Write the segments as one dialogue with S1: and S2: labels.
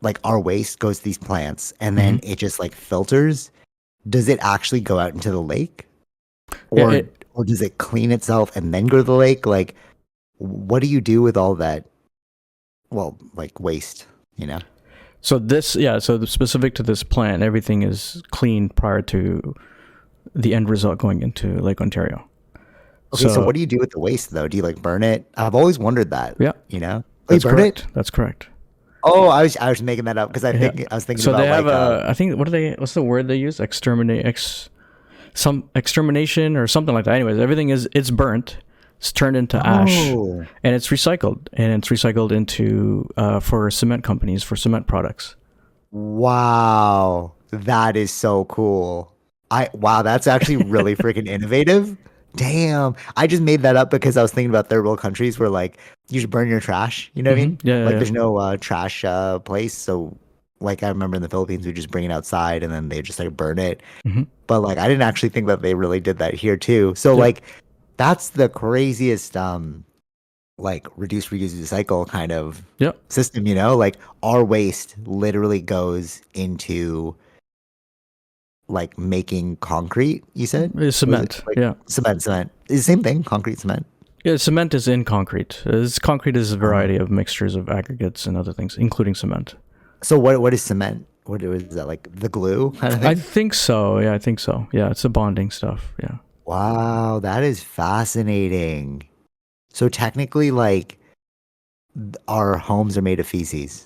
S1: like our waste goes to these plants and
S2: Hmm.
S1: then it just like filters, does it actually go out into the lake?
S2: Yeah,
S1: Or or does it clean itself and then go to the lake? Like what do you do with all that, well, like waste, you know?
S2: so this, yeah, so specific to this plant, everything is cleaned prior to the end result going into Lake Ontario.
S1: Okay, so
S2: So
S1: what do you do with the waste though? Do you like burn it? I've always wondered that,
S2: yeah,
S1: you know? Oh, you
S2: that's
S1: burn it?
S2: correct. That's correct.
S1: Oh, I was making that up because
S2: Yeah.
S1: I was thinking
S2: So they
S1: about
S2: have
S1: like
S2: a, I think, what do they, what's the word they use? Some extermination or something like that. Anyways, everything is, it's burnt, it's turned into ash,
S1: oh,
S2: and it's recycled into for cement companies for cement products.
S1: wow. That is so cool. Wow, that's actually really freaking innovative. Damn. I just made that up because I was thinking about third world countries where like you just burn your trash, you know what I
S2: Hmm.
S1: mean?
S2: Yeah, yeah,
S1: Like
S2: yeah.
S1: there's no trash place. So like I remember in the Philippines we just bring it outside and then they just like burn it.
S2: Hmm.
S1: But like I didn't actually think that they really did that here too. So
S2: Yeah,
S1: like that's the craziest like reduce, reuse, recycle kind of
S2: yeah.
S1: system, you know? Like our waste literally goes into like making concrete, you said?
S2: It's
S1: Or is it
S2: cement.
S1: like
S2: Yeah,
S1: cement? It's the same thing, concrete, cement.
S2: yeah. Cement is in concrete. Concrete is a
S1: Um,
S2: variety of mixtures of aggregates and other things, including cement.
S1: so what is cement? What is that, like the glue kind of
S2: I
S1: thing?
S2: think so. Yeah, I think so. Yeah, it's the bonding stuff. Yeah.
S1: Wow, that is fascinating. So technically, like our homes are made of feces.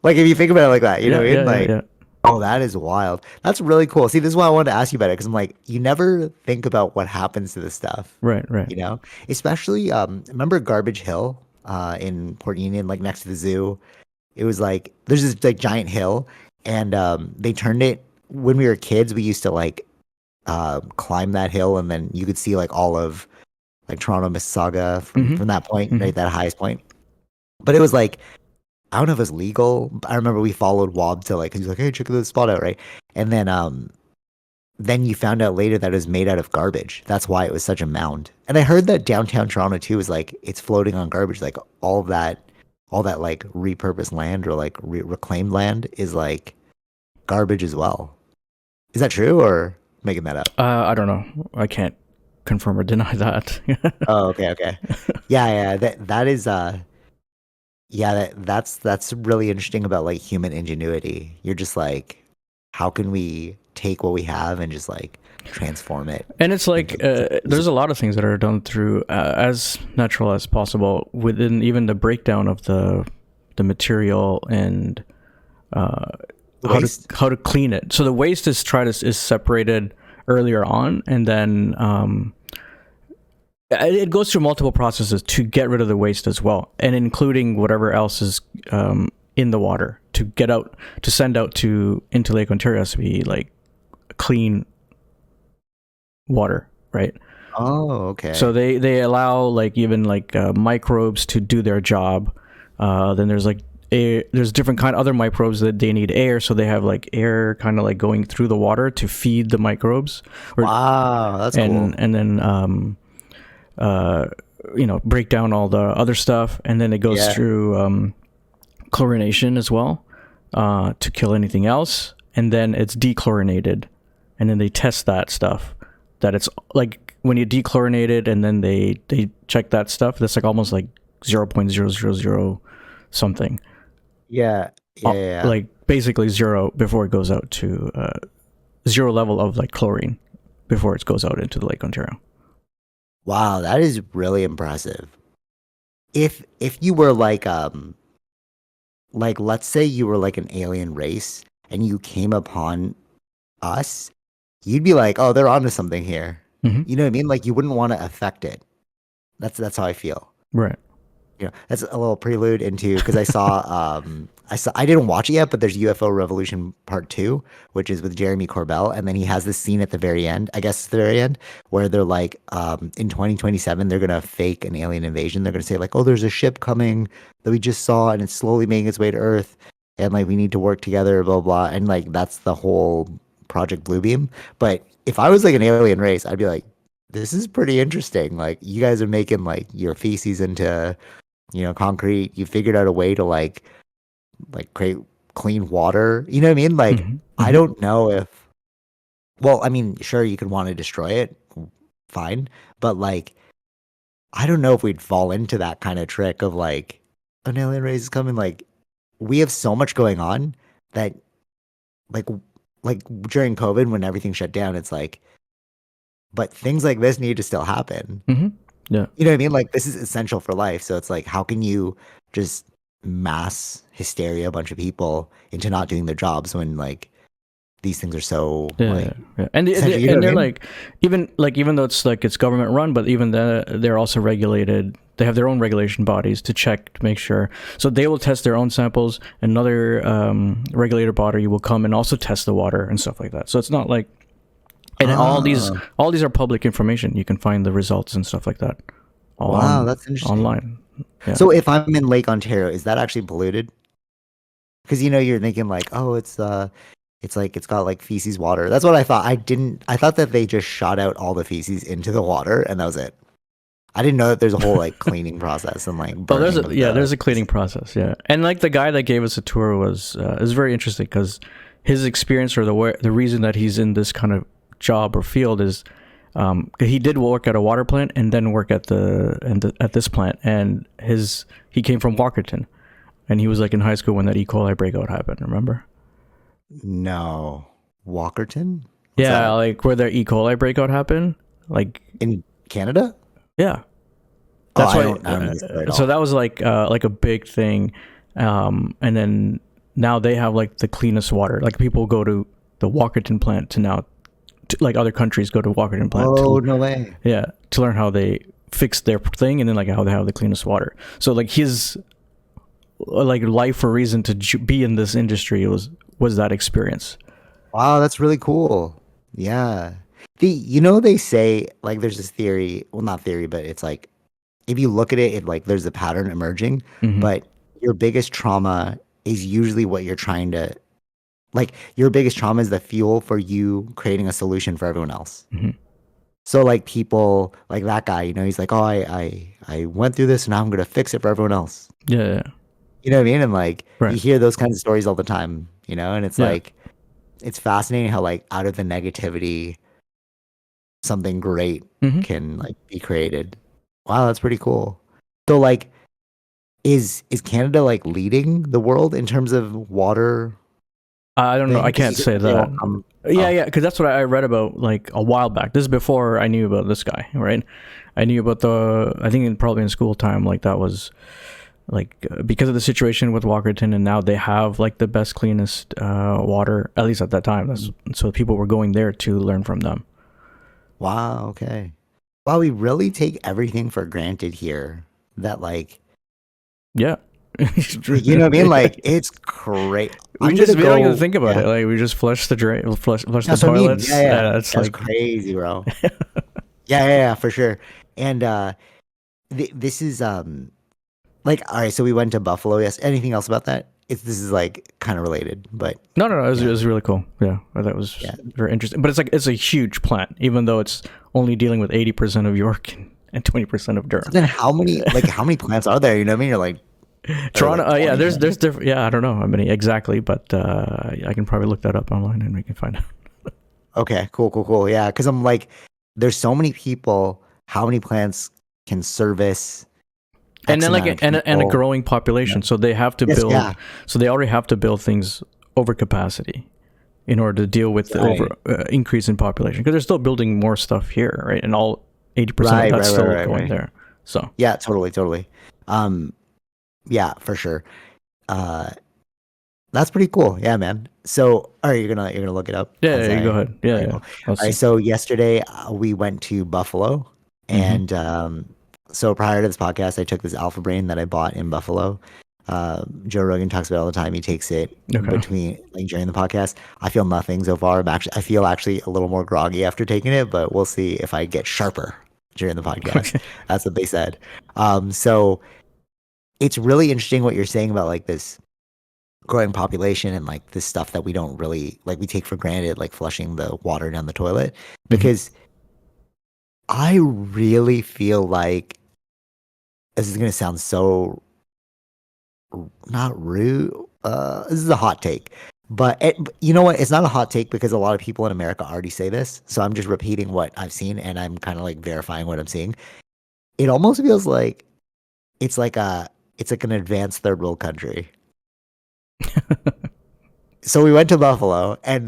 S1: Like if you think about it like that, you know
S2: Yeah,
S1: what I mean?
S2: yeah, yeah,
S1: Like,
S2: yeah.
S1: oh, that is wild. That's really cool. See, this is why I wanted to ask you about it because I'm like, you never think about what happens to this stuff,
S2: Right, right.
S1: you know? Especially, remember Garbage Hill, in Port Union, like next to the zoo? It was like there's this like giant hill, and they turned it when we were kids. We used to like climb that hill, and then you could see like all of like Toronto, Mississauga
S2: Hmm.
S1: from that point,
S2: Hmm.
S1: right, that highest point. But it was like I don't know if it was legal. I remember we followed Wob to like, 'cause he's like, hey, check this spot out, right? And then you found out later that it was made out of garbage. That's why it was such a mound. And I heard that downtown Toronto too is like it's floating on garbage. Like all that like repurposed land or like reclaimed land is like garbage as well. Is that true or making that up?
S2: I don't know. I can't confirm or deny that.
S1: Oh, okay, okay. Yeah, yeah. That is yeah, that's really interesting about like human ingenuity. You're just like, how can we take what we have and just like transform it
S2: And it's
S1: into
S2: like there's a lot of things that are done through as natural as possible within even the breakdown of the material and uh,
S1: waste?
S2: how to clean it. So the waste is separated earlier on, and then it goes through multiple processes to get rid of the waste as well, and including whatever else is in the water to get out to send out to into Lake Ontario to be like clean water, right?
S1: Oh,
S2: So
S1: okay.
S2: they allow like even like microbes to do their job. Then there's like there's different kind of other microbes that they need air, so they have like air kind of like going through the water to feed the microbes, or
S1: Wow, that's cool.
S2: and then uh, break down all the other stuff, and then it goes
S1: Yeah.
S2: through chlorination as well to kill anything else, and then it's dechlorinated, and then they test that stuff that it's like when you dechlorinate it, and then they check that stuff. That's like almost like 0.000 something,
S1: Yeah. Yeah, yeah, yeah.
S2: like basically zero before it goes out to zero level of like chlorine before it goes out into the Lake Ontario.
S1: Wow, that is really impressive. If you were like let's say you were like an alien race and you came upon us, you'd be like, "Oh, they're onto something here."
S2: Hmm.
S1: You know what I mean? Like you wouldn't want to affect it. That's how I feel.
S2: Right.
S1: You know, that's a little prelude into because I didn't watch it yet, but there's UFO Revolution Part 2, which is with Jeremy Corbell, and then he has this scene at the very end, I guess it's the very end, where they're like, in 2027 they're gonna fake an alien invasion. They're gonna say like, oh, there's a ship coming that we just saw and it's slowly making its way to Earth, and like we need to work together, blah blah. And like that's the whole Project Bluebeam. But if I was like an alien race, I'd be like, this is pretty interesting. Like you guys are making like your feces into, you know, concrete. You figured out a way to like like create clean water. You know what I mean? Like
S2: Hmm.
S1: I
S2: Hmm.
S1: don't know if well, I mean, sure you could want to destroy it, fine, but like I don't know if we'd fall into that kind of trick of like an alien race is coming. Like we have so much going on that like like during COVID when everything shut down, it's like, but things like this need to still happen.
S2: Hmm. Yeah.
S1: You know what I mean? Like this is essential for life. So it's like, how can you just mass hysteria a bunch of people into not doing their jobs when like these things are so
S2: Yeah,
S1: like
S2: yeah, and
S1: essential? You know
S2: and
S1: what I
S2: they're
S1: mean?
S2: like, even though it's like it's government run, but even they're also regulated. They have their own regulation bodies to check to make sure. So they will test their own samples. Another regulator body will come and also test the water and stuff like that. So it's not like, and
S1: Ah,
S2: all these are public information. You can find the results and stuff like that all
S1: wow,
S2: on
S1: that's interesting.
S2: online. Yeah.
S1: So if I'm in Lake Ontario, is that actually polluted? Because you know you're thinking like, oh, it's like it's got like feces water. That's what I thought. I thought that they just shot out all the feces into the water and that was it. I didn't know that there's a whole like cleaning process and like
S2: Oh,
S1: burning of
S2: there's
S1: the
S2: a cleaning process, yeah, and like the guy that gave us a tour was very interesting because his experience or the reason that he's in this kind of job or field is he did work at a water plant and then work at at this plant, and he came from Walkerton, and he was like in high school when that E. coli breakout happened. Remember?
S1: no. Walkerton? What's
S2: Yeah,
S1: that?
S2: like where the E. coli breakout happened. Like,
S1: In Canada?
S2: yeah,
S1: Oh,
S2: that's why.
S1: I don't know this story at
S2: So
S1: all.
S2: that was like a big thing, and then now they have like the cleanest water. Like people go to the Walkerton plant to now, like other countries go to Walkerton plant
S1: Oh,
S2: to
S1: no way.
S2: to learn how they fix their thing, and then like how they have the cleanest water. So like his like life or reason to be in this industry was that experience.
S1: Wow, that's really cool. Yeah. You know they say like there's this theory, well not theory, but it's like if you look at it, it like there's a pattern emerging,
S2: Hmm.
S1: but your biggest trauma is usually what you're trying to like your biggest trauma is the fuel for you creating a solution for everyone else.
S2: Hmm.
S1: So like people like that guy, you know, he's like, oh, I went through this and now I'm gonna fix it for everyone else.
S2: Yeah, yeah,
S1: You know what I mean? And like
S2: right.
S1: you hear those kinds of stories all the time, you know, and it's
S2: Yeah.
S1: like it's fascinating how like out of the negativity something great
S2: Hmm.
S1: can like be created. Wow, that's pretty cool. So like is Canada like leading the world in terms of water
S2: I don't know.
S1: thing?
S2: I
S1: Because
S2: can't
S1: you said
S2: say
S1: that they all
S2: that.
S1: come.
S2: Yeah,
S1: Oh,
S2: yeah, because that's what I read about like a while back. This is before I knew about this guy, right? I knew about I think probably in school time, like that was like because of the situation with Walkerton, and now they have like the best, cleanest water, at least at that time. That's so people were going there to learn from them.
S1: wow. Okay. Wow, we really take everything for granted here. That
S2: Yeah.
S1: you know what I mean? Like it's great. I'm gonna
S2: We don't even
S1: go.
S2: think about
S1: Yeah,
S2: it. Like we just flush the drain, flush the
S1: that's what I mean. Yeah,
S2: toilets.
S1: yeah.
S2: It's
S1: That's
S2: like
S1: crazy, bro. Yeah, yeah, yeah, for sure. And this is like all right. So we went to Buffalo. Yes. Anything else about that? This is like kind of related, but
S2: no, no, no. It
S1: yeah,
S2: was really cool. Yeah, that was
S1: yeah.
S2: very interesting. But it's a huge plant, even though it's only dealing with 80% of York and 20% of
S1: So
S2: Durham.
S1: then how many plants are there? You know what I mean? You're like, are there
S2: Toronto,
S1: like
S2: yeah,
S1: 20,
S2: there's
S1: 30?
S2: different. Yeah, I don't know how many exactly, but I can probably look that up online and we can find out.
S1: Okay, cool, cool, cool. Yeah, because I'm like, there's so many people. How many plants can service
S2: And
S1: X
S2: then like
S1: amount of
S2: a
S1: people?
S2: growing
S1: You know?
S2: population, so they have to
S1: Yes,
S2: build.
S1: yeah,
S2: So they already have to build things over capacity in order to deal with the over
S1: right,
S2: increase in population because they're still building more stuff here, right? And all 80% of
S1: right,
S2: that's
S1: right, right,
S2: still
S1: right,
S2: going
S1: right.
S2: there. So
S1: Yeah, totally, totally. Um, yeah, for sure. Uh, that's pretty cool. Yeah, man. So, all right, you're gonna look it up
S2: yeah,
S1: as
S2: yeah, you go
S1: I.
S2: ahead. Yeah,
S1: I
S2: yeah.
S1: go. All
S2: Let's
S1: right.
S2: see.
S1: So yesterday we went to Buffalo,
S2: Mm-hmm.
S1: and so prior to this podcast, I took this Alpha Brain that I bought in Buffalo. Joe Rogan talks about it all the time. He takes it
S2: Okay.
S1: between like during the podcast. I feel nothing so far. I feel actually a little more groggy after taking it, but we'll see if I get sharper during the podcast.
S2: Okay.
S1: That's what they said. So it's really interesting what you're saying about like this growing population and like this stuff that we don't really like we take for granted, like flushing the water down the toilet,
S2: Mm-hmm.
S1: because I really feel like this is gonna sound so not rude. this is a hot take, but you know what? It's not a hot take because a lot of people in America already say this. So I'm just repeating what I've seen and I'm kind of like verifying what I'm seeing. It almost feels like it's like a it's like an advanced third world country. So we went to Buffalo and